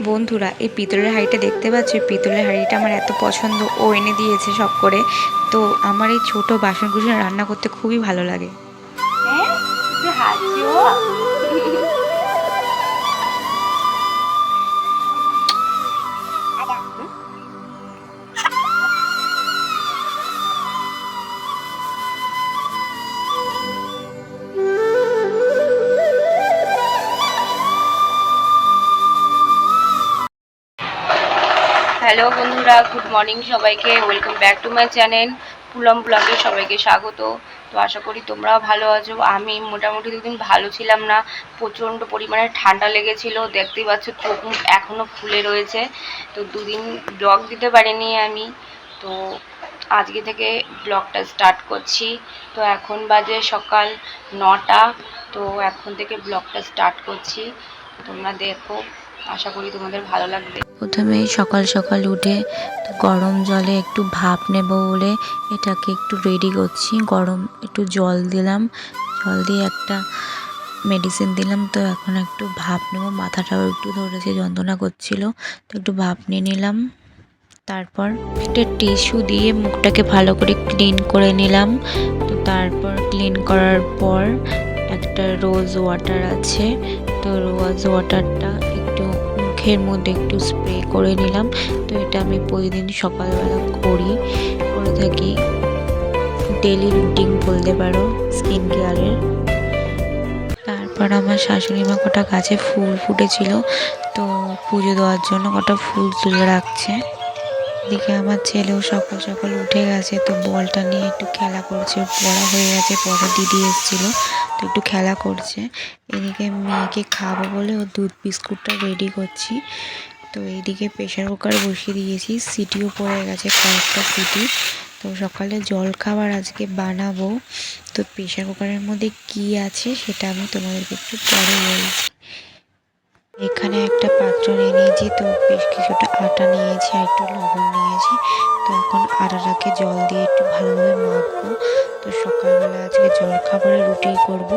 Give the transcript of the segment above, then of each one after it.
বন্ধুরা, এই পিতলের হাঁড়িটা দেখতে পাচ্ছ? পিতলের হাঁড়িটা আমার এত পছন্দ, ও এনে দিয়েছে সব করে। তো আমার এই ছোট বাসনকুসন রান্না করতে খুবই ভালো লাগে। হ্যালো বন্ধুরা, গুড মর্নিং সবাইকে। Welcome back to my channel পুলম ব্লগে সবাইকে স্বাগত। তো আশা করি তোমরাও ভালো আছো। আমি মোটামুটি দুদিন ভালো ছিলাম না, প্রচণ্ড পরিমাণে ঠান্ডা লেগেছিল। দেখতেই পাচ্ছ চোখ মুখ এখনও ফুলে রয়েছে। তো দুদিন ব্লগ দিতে পারিনি আমি। তো আজকে থেকে ব্লগটা স্টার্ট করছি। তো এখন বাজে সকাল 9টা। তো এখন থেকে ব্লগটা স্টার্ট করছি, তোমরা দেখো। আশা করি তোমাদের ভালো লাগবে। প্রথমে সকাল সকাল উঠে গরম জলে একটু ভাপ নেব বলে এটাকে একটু রেডি করছি। গরম একটু জল দিলাম, জল দিয়ে একটা মেডিসিন দিলাম। তো এখন একটু ভাপ নেব, মাথাটাও একটু ধরেছে, যন্ত্রণা করছিল, তো একটু ভাপ নিয়ে নিলাম। তারপর একটা টিস্যু দিয়ে মুখটাকে ভালো করে ক্লিন করে নিলাম। তো তারপর ক্লিন করার পর একটা রোজ ওয়াটার আছে, তো রোজ ওয়াটারটা একটু মুখের মধ্যে একটু স্প্রে করে নিলাম। তো এটা আমি প্রতিদিন সকালবেলা করে থাকি, ডেলি রুটিন বলতে পারো স্কিন কেয়ারের। তারপর আমার শাশুড়ি মা কটা গাছে ফুল ফুটেছিল, তো পুজো দেওয়ার জন্য কটা ফুল তুলে রাখছে। এদিকে আমার ছেলেও সকাল সকাল উঠে গেছে, তো বলটা নিয়ে একটু খেলা করছে। পড়া হয়ে গেছে, পরে দিদি এসেছিলো, তো একটু খেলা করছে। এদিকে মেয়েকে খাবো বলে ও দুধ বিস্কুটটা রেডি করছি। তো এইদিকে প্রেশার কুকার বসিয়ে দিয়েছি, সিটিও পড়ে গেছে কয়েকটা সিটি। তো সকালে জল খাবার আজকে বানাবো। তো প্রেশার কুকারের মধ্যে কি আছে সেটা আমি তোমাদেরকে একটু পরে বলছি। এখানে একটা পাত্র নিয়ে নিয়েছি, তো বেশ কিছুটা আটা নিয়েছি আর একটু লবণ নিয়েছি। তো এখন আটাটাকে জল দিয়ে একটু ভালোভাবে মাখবো। তো সকালবেলা আজকে জল খাবারে রুটি করব,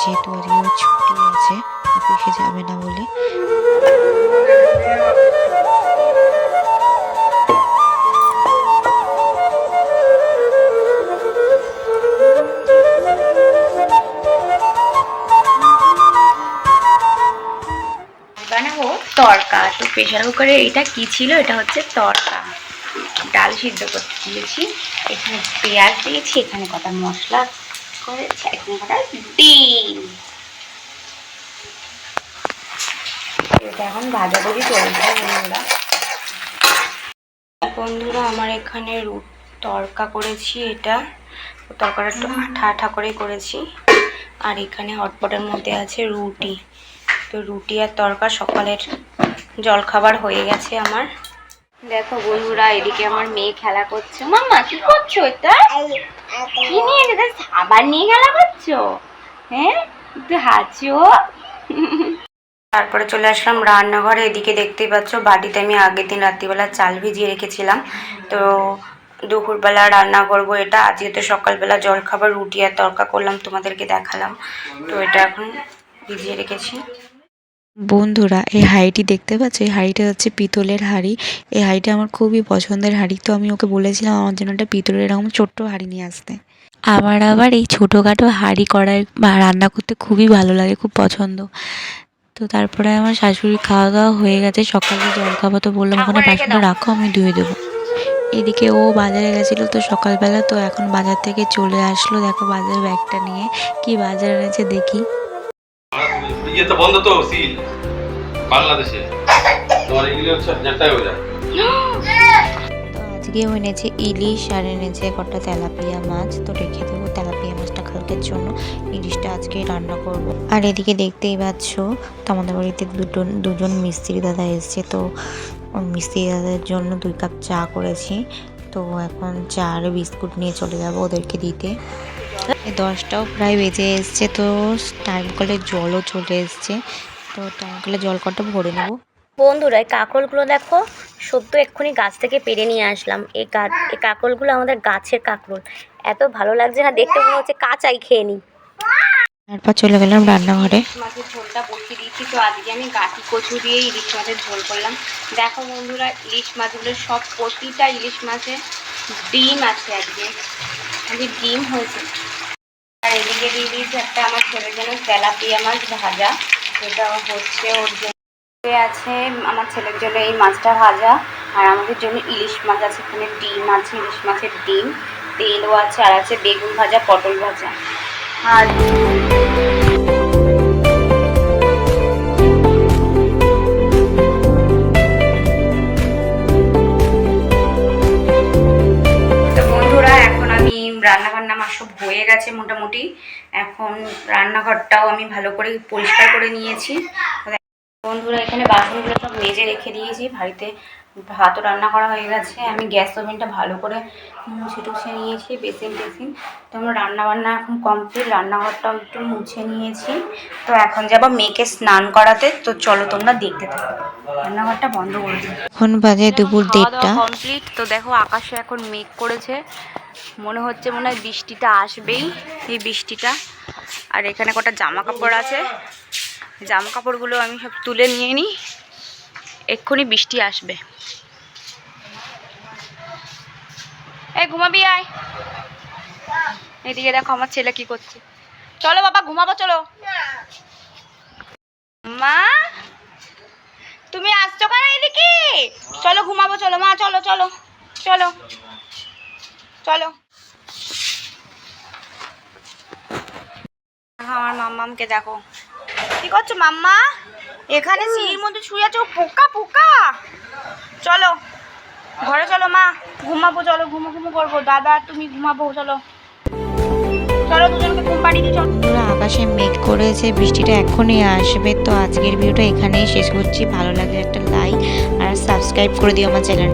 যেহেতু আজকে ছুটি আছে, অফিসে যাবে না বলে। বানাবো তড়কা। তো প্রেশার কুকারে এটা কি ছিল, এটা হচ্ছে তড়কা। ডাল সিদ্ধ করতে দিয়েছি, এখানে পেঁয়াজ দিয়েছি, এখানে কটা মশলা করেছি, এখানে কটা ডিম। এটা এখন ভাজাভুজি চলছে বন্ধুরা। বন্ধুরা আমার এখানে তড়কা করেছি, এটা তড়কাটা একটু আঠা আঠা করে করেছি। আর এখানে হটপটের মধ্যে আছে রুটি। তো রুটি আর তড়কা সকালের জলখাবার হয়ে গেছে আমার। দেখো বন্ধুরা, এদিকে আমার মেয়ে খেলা করছে। মাম্মা কি করছো? এটা কি নিয়ে এটা সাবান নিয়ে খেলা করছো? হ্যাঁ, একটু হাঁচো। তারপরে চলে আসলাম রান্নাঘরে। এদিকে দেখতেই পাচ্ছ বাটিতে আমি আগের দিন রাত্রিবেলা চাল ভিজিয়ে রেখেছিলাম। তো দুপুরবেলা রান্না করব এটা। আজকে তো সকালবেলা জলখাবার রুটি আর তড়কা করলাম, তোমাদেরকে দেখালাম। তো এটা এখন ভিজিয়ে রেখেছি। বন্ধুরা, এই হাঁড়িটি দেখতে পাচ্ছ? এই হাঁড়িটা হচ্ছে পিতলের হাঁড়ি। এই হাঁড়িটা আমার খুবই পছন্দের হাঁড়ি। তো আমি ওকে বলেছিলাম আমার জন্য একটা পিতলের এরকম ছোট্ট হাঁড়ি নিয়ে আসতে। আমার আবার এই ছোটোখাটো হাঁড়ি করার বা রান্না করতে খুবই ভালো লাগে, খুব পছন্দ। তো তারপরে আমার শাশুড়ি খাওয়া দাওয়া হয়ে গেছে, সকালে জলখাবার। তো বললাম ওখানে বাসনটা রাখো, আমি ধুয়ে দেবো। এদিকে ও বাজারে গেছিলো তো সকালবেলা, তো এখন বাজার থেকে চলে আসলো। দেখো বাজার ব্যাগটা নিয়ে কি বাজার এনেছে দেখি। তো বন্ধ তো সিল বাংলাদেশে তোমার এগুলো হচ্ছে যেটাই হয়ে যায়। তো আজকেও এনেছে ইলিশ আর এনেছে কটা তেলাপিয়া মাছ। তো রেখে দেবো তেলাপিয়া মাছটা কালকের জন্য, ইলিশটা আজকে রান্না করব। আর এদিকে দেখতেই পাচ্ছ, তো আমাদের বাড়িতে দুজন মিস্ত্রি দাদা এসছে। তো মিস্ত্রি দাদার জন্য 2 কাপ চা করেছি। তো এখন চা আর বিস্কুট নিয়ে চলে যাব ওদেরকে দিতে। 10টাও প্রায় বেজে এসছে। তো টাইম কলে জলও চলে এসছে, তো টাইম কলে জল কটা ভরে নেব। বন্ধুরা, এই কাঁকরোলগুলো দেখো, সদ্য এক্ষুনি গাছ থেকে পেরে নিয়ে আসলাম। এই কাঁকরোলগুলো আমাদের গাছের কাঁকরোল। এত ভালো লাগছে না দেখতে, মনে হচ্ছে কাঁচাই খেয়ে নিই। তারপর চলে গেলাম রান্নাঘরে। মাছের ঝোলটা বসিয়ে দিয়েছি করছি। তো আজকে আমি গাঠি কচু দিয়ে ইলিশ মাছের ঝোল করলাম। দেখো বন্ধুরা, ইলিশ মাছগুলো সব প্রতিটা ইলিশ মাছে ডিম আছে। আজকে ডিম হয়েছে। আর এদিকে দিয়ে দিয়েছি একটা আমার ছেলের জন্য তেলাপিয়া মাছ ভাজা, সেটা হচ্ছে ওর জন্য আছে। আমার ছেলের জন্য এই মাছটা ভাজা, আর আমাদের জন্য ইলিশ মাছ আছে। এখানে ডিম আছে, ইলিশ মাছের ডিম, তেলও আছে, আর আছে বেগুন ভাজা, পটল ভাজা। আর রান্নাবান্না আমার সব হয়ে গেছে মোটামুটি। এখন রান্নাঘরটাও আমি ভালো করে পরিষ্কার করে নিয়েছি। বন্ধুরা, এখানে বাসনগুলো সব মেজে রেখে দিয়েছি। বাড়িতে ভাতও রান্না করা হয়ে গেছে। আমি গ্যাস ওভেনটা ভালো করে মুছে টুছে নিয়েছি, বেসিন টেসিন। তো আমার রান্নাবান্না এখন কমপ্লিট। রান্নাঘরটাও একটু মুছে নিয়েছি। তো এখন যাবো মেয়েকে স্নান করাতে। তো চলো তোমরা দেখতে থাকো। রান্নাঘরটা বন্ধ করে দিই। এখন বাজে দুপুর 1:30। কমপ্লিট। তো দেখো আকাশে এখন মেঘ করেছে, মনে হচ্ছে মনে হয় বৃষ্টিটা আসবেই, এই বৃষ্টিটা। আর এখানে কটা জামা কাপড় আছে, জামা কাপড়গুলো আমি সব তুলে নিয়ে নিই, এক্ষুনি বৃষ্টি আসবে। এই ঘুমাবি আয়। এদিকে দেখো আমার ছেলে কি করছে। চলো বাবা ঘুমাবো, চলো। মা তুমি আসছো কেন এদিকে? চলো ঘুমাবো, চলো মা, চলো চলো চলো চলো। আমার মাম্মামকে দেখো কি করছো। মাম্মা এখানে সিঁড়ির মধ্যে শুয়ে আছো, পোকা পোকা। চলো ঘরে চলো মা, ঘুমাবো, চলো ঘুমো ঘুমো করবো। দাদা তুমি ঘুমাবো, চলো চলো দুজনকে ঘুম পাড়িয়ে দিই। চলো। আকাশে মেঘ করেছে, বৃষ্টিটা এখনই আসবে। তো আজকের ভিডিওটা এখানেই শেষ করছি। ভালো লাগলে একটা লাইক আর সাবস্ক্রাইব করে দিও আমার চ্যানেল।